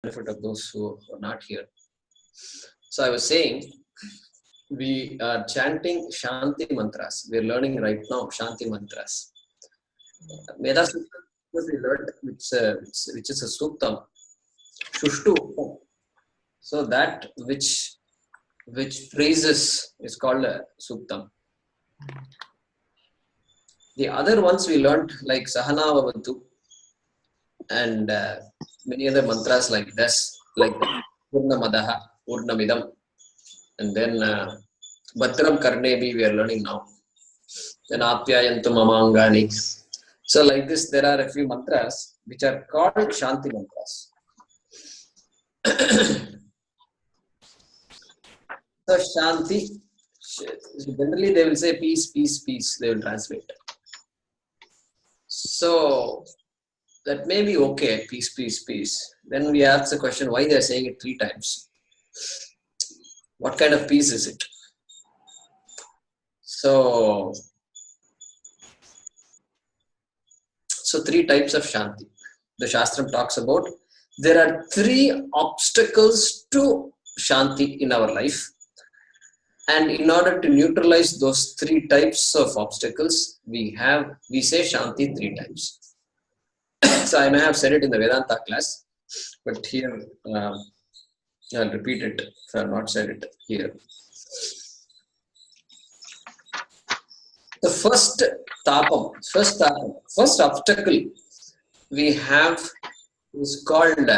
benefit of those who are not here. So I was saying, we are chanting Shanti mantras. We are learning right now Shanti mantras. Veda Sutra we learned, which is a suktam, Shushtu. So that which phrases is called a suktam. The other ones we learned like Sahana Vavatu and many other mantras like this, like Purnamadaha, Purnamidam, and then Bhatram Karnebi we are learning now. Then Apyayantu Mamangani. So like this, there are a few mantras which are called Shanti mantras. So Shanti, generally they will say peace, peace, peace, they will translate. So that may be okay, peace, peace, peace. Then we ask the question, why they are saying it 3 times? What kind of peace is it? So 3 types of Shanti. The Shastram talks about there are 3 obstacles to Shanti in our life. And in order to neutralize those 3 types of obstacles, we say Shanti 3 times. So I may have said it in the Vedanta class, but here I'll repeat it if I have not said it here. The first obstacle we have is called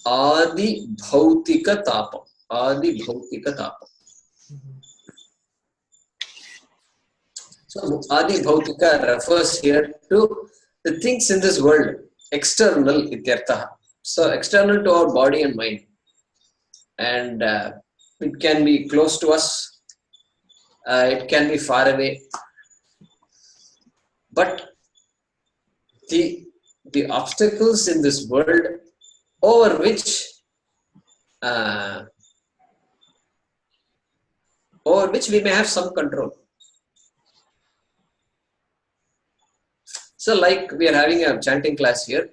Adi Bhautika Tapam. Adi Bhautika Tapam. So Adi Bhautika refers here to the things in this world, external ityartha. So external to our body and mind. And it can be close to us. It can be far away. But the obstacles in this world over which we may have some control. So like we are having a chanting class here,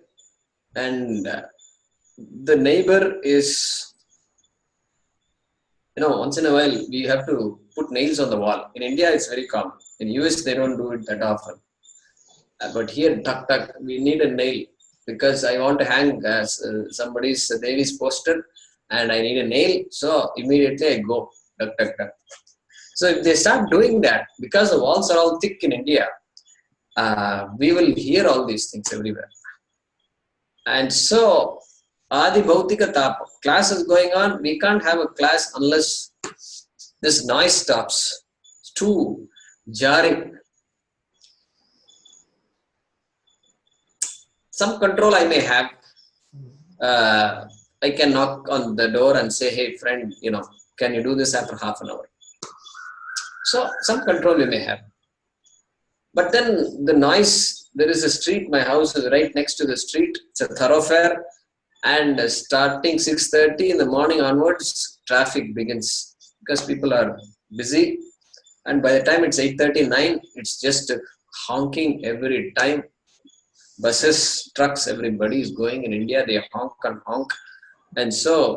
and the neighbor is, once in a while we have to put nails on the wall. In India it's very common. In US they don't do it that often. But here, we need a nail because I want to hang somebody's Devi's poster and I need a nail. So immediately I go. So if they start doing that, because the walls are all thick in India, we will hear all these things everywhere. And so, Adi Bhautika Tapa, class is going on, we can't have a class unless this noise stops. It's too jarring. Some control I may have. I can knock on the door and say, hey friend, can you do this after half an hour? So some control we may have. But then the noise, there is a street, my house is right next to the street, it's a thoroughfare, and starting 6:30 in the morning onwards, traffic begins because people are busy, and by the time it's 8:39, it's just honking every time. Buses, trucks, everybody is going in India, they honk and honk, and so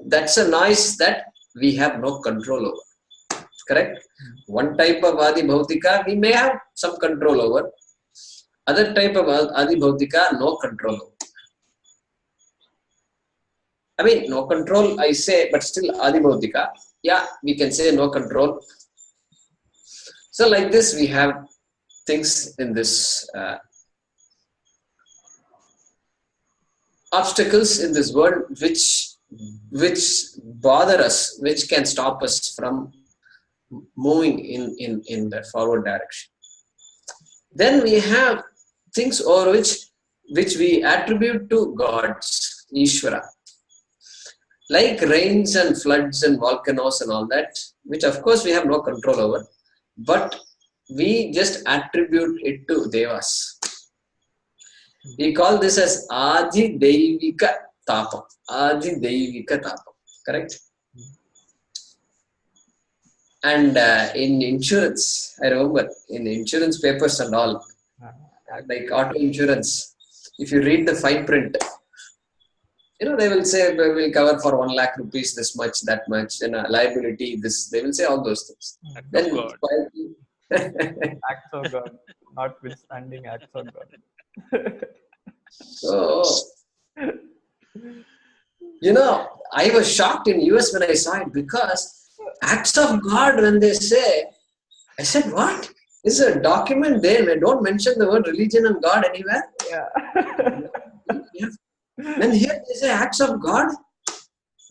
that's a noise that we have no control over. Correct? One type of Adi Bhautika we may have some control over. Other type of Adi Bhautika, no control over. I mean, no control I say, but still Adi Bhautika. Yeah, we can say no control. So like this we have things in this obstacles in this world which bother us, which can stop us from moving in the forward direction. Then we have things over which we attribute to gods, Ishvara, like rains and floods and volcanoes and all that, which of course we have no control over, but we just attribute it to Devas. We call this as Adi Deivika Tapam. Adi Deivika Tapam. Correct? And in insurance, I remember in insurance papers and all, like auto insurance, if you read the fine print, They will say we will cover for 1 lakh rupees this much, that much, liability this. They will say all those things. Act of Then God. Acts of God, notwithstanding acts of God. so I was shocked in US when I saw it, because acts of God, when they say, I said, what? This is a document there. They don't mention the word religion and God anywhere. Yeah. When here they say acts of God,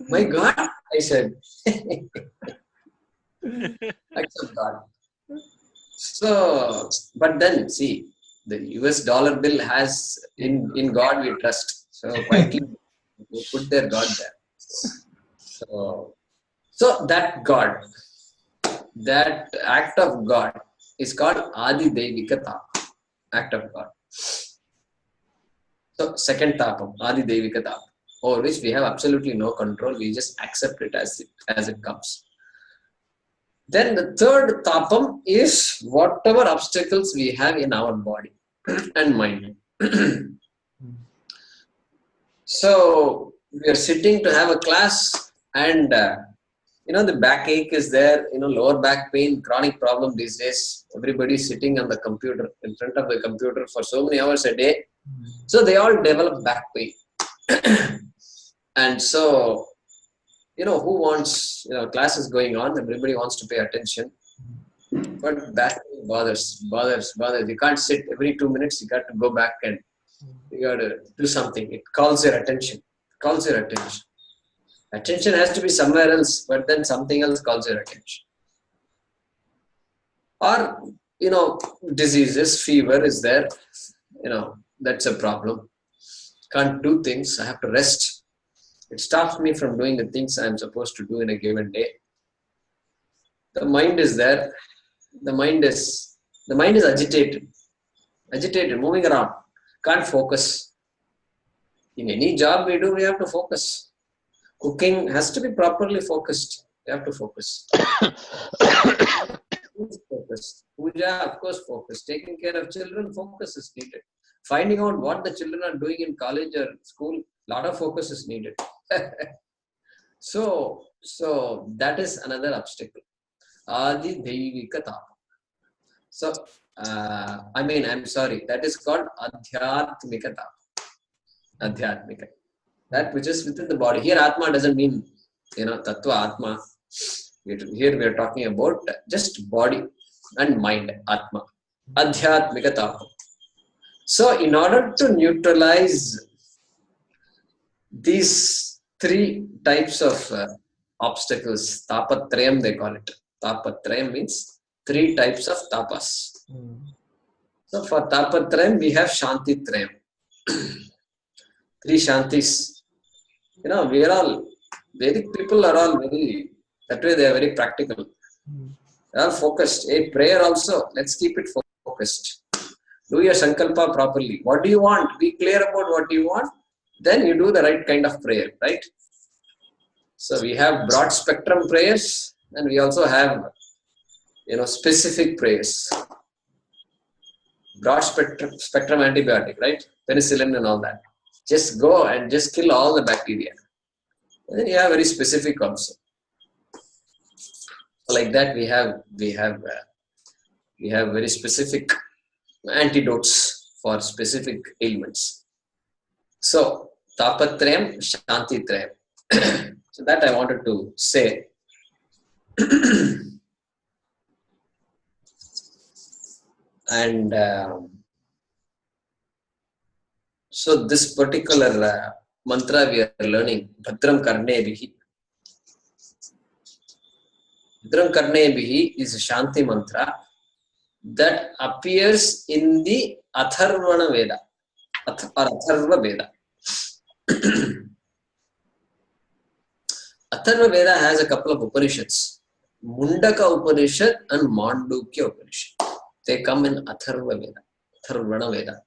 my God, I said, acts of God. So, but then see, the US dollar bill has in God we trust. So quietly they put their God there. So that God, that act of God is called Adi Devika Tapa, act of God. So second tapam, Adi Devika Tapa, over which we have absolutely no control. We just accept it as it comes. Then the third tapam is whatever obstacles we have in our body and mind. So we are sitting to have a class, and the backache is there, lower back pain, chronic problem these days. Everybody is sitting on the computer, in front of the computer for so many hours a day. So they all develop back pain. And so, who wants, class is going on, everybody wants to pay attention. But back pain bothers. You can't sit every 2 minutes, you got to go back and you got to do something. It calls your attention. Attention has to be somewhere else, but then something else calls your attention. Or, diseases, fever is there, that's a problem. Can't do things, I have to rest. It stops me from doing the things I'm supposed to do in a given day. The mind is there. The mind is agitated, moving around. Can't focus. In any job we do, we have to focus. Cooking has to be properly focused. You have to focus. Focus. Puja, of course, focus. Taking care of children, focus is needed. Finding out what the children are doing in college or school, a lot of focus is needed. So that is another obstacle. Adi Devika Tapa. So, I'm sorry, that is called Adhyatmika Tapa. Adhyatmika. That which is within the body. Here Atma doesn't mean, Tattva Atma. Here we are talking about just body and mind, Atma. Adhyatmika Tapa. So in order to neutralize these 3 types of obstacles, Tapatrayam they call it. Tapatrayam means 3 types of tapas. So for Tapatrayam we have Shantitrayam. 3 Shantis. We are all, Vedic people are all very, that way they are very practical. They are focused. A prayer also, let's keep it focused. Do your sankalpa properly. What do you want? Be clear about what you want. Then you do the right kind of prayer, right? So we have broad spectrum prayers, and we also have, specific prayers. Broad spectrum antibiotic, right? Penicillin and all that. Just go and just kill all the bacteria. And then you have very specific also. So like that we have very specific antidotes for specific ailments. So Tapatrayam, Shantitrayam. So that I wanted to say. And so this particular mantra we are learning, Bhadram Karnebihi. Bhadram Karnebihi is a Shanti mantra that appears in the Atharvana Veda or Atharva Veda. Atharva Veda has a couple of Upanishads, Mundaka Upanishad and Mandukya Upanishad. They come in Atharva Veda, Atharvana Veda.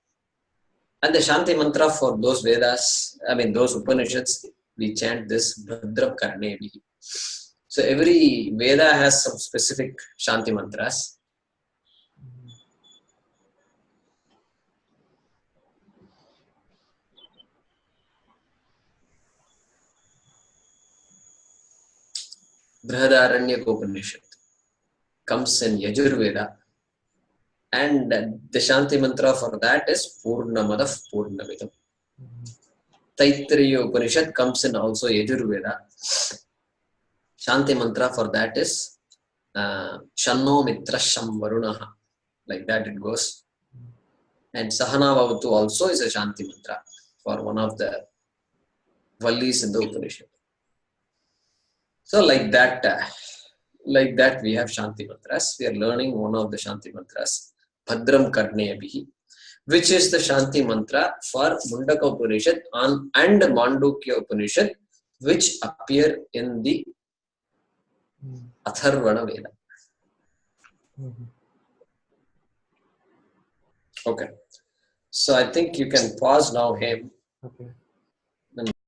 And the Shanti mantra for those Vedas, those Upanishads, we chant this Bhadram Karnebihi. So every Veda has some specific Shanti mantras. Brihadaranyaka Upanishad comes in Yajurveda, and the Shanti mantra for that is Purnamadav Purnamidam. Taittiriya Upanishad comes in also Yajurveda. Shanti mantra for that is Shanno Mitra Sham Varunaha. Like that it goes. And Sahana Vavatu also is a Shanti mantra for one of the Vallis in the Upanishad. So like that we have Shanti mantras. We are learning one of the Shanti mantras, Bhadram Karneyabhihi, which is the Shanti mantra for Mundaka Upanishad and Mandukya Upanishad, which appear in the Atharvana Veda. Okay. So I think you can pause now, Hem. Okay.